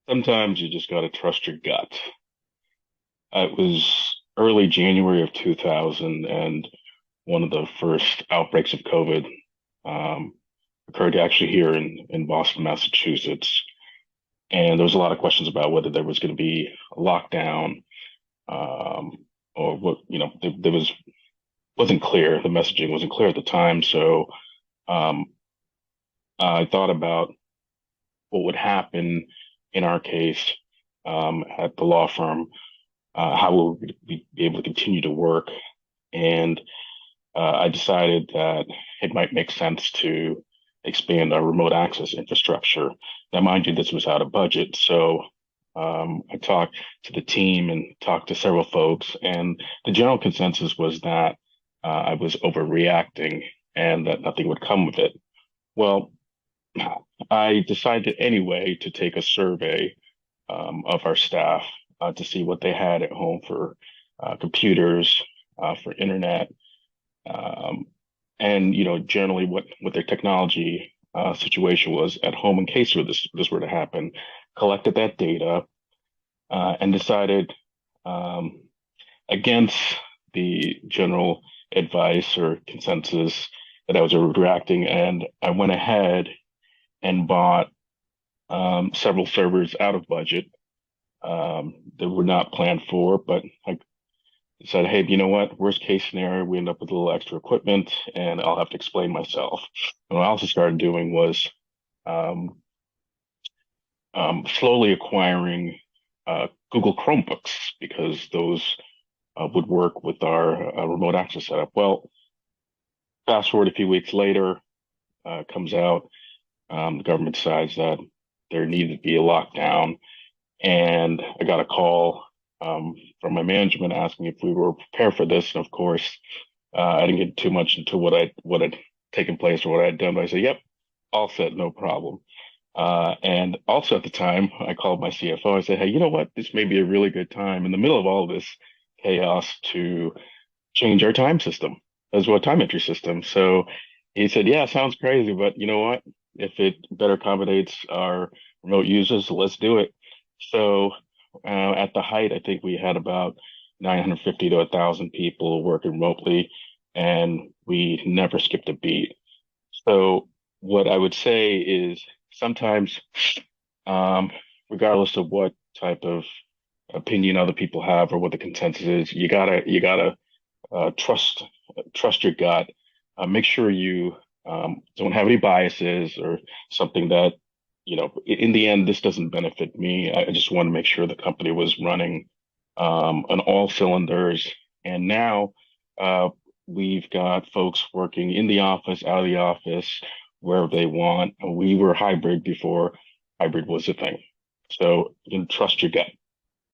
Sometimes you just got to trust your gut. It was early January of 2000, and one of the first outbreaks of COVID um, occurred actually here in Boston, Massachusetts. And there was a lot of questions about whether there was going to be a lockdown, um, or what, there wasn't clear. The messaging wasn't clear at the time. So um, I thought about what would happen in our case at the law firm, how we would be able to continue to work. And I decided that it might make sense to expand our remote access infrastructure. Now, mind you, this was out of budget. So I talked to the team and talked to several folks, and the general consensus was that I was overreacting and that nothing would come of it. Well, I decided anyway to take a survey of our staff to see what they had at home for computers, for internet, um, and generally what their technology situation was at home in case this were to happen. Collected that data and decided um, against the general advice or consensus that I was overreacting, and I went ahead and bought several servers out of budget that were not planned for, but I said, hey, you know what? Worst case scenario, we end up with a little extra equipment and I'll have to explain myself. And what I also started doing was um, slowly acquiring Google Chromebooks because those would work with our remote access setup. Well, fast forward a few weeks later, comes out, the government decides that there needed to be a lockdown. And I got a call from my management asking if we were prepared for this. And of course, I didn't get too much into what had taken place or what I had done, but I said, "Yep, all set, no problem." And also at the time, I called my CFO. I said, "Hey, you know what? This may be a really good time in the middle of all this chaos to change our time system as well, time entry system." So he said, "Yeah, sounds crazy, but you know what? If it better accommodates our remote users, let's do it." So at the height, I think we had about 950 to 1,000 people working remotely, and we never skipped a beat. So what I would say is sometimes, um, regardless of what type of opinion other people have or what the consensus is, you gotta trust your gut. Make sure you don't have any biases or something that, in the end, this doesn't benefit me. I just want to make sure the company was running on all cylinders. And now uh, we've got folks working in the office, out of the office, wherever they want. We were hybrid before hybrid was a thing. So you can trust your gut.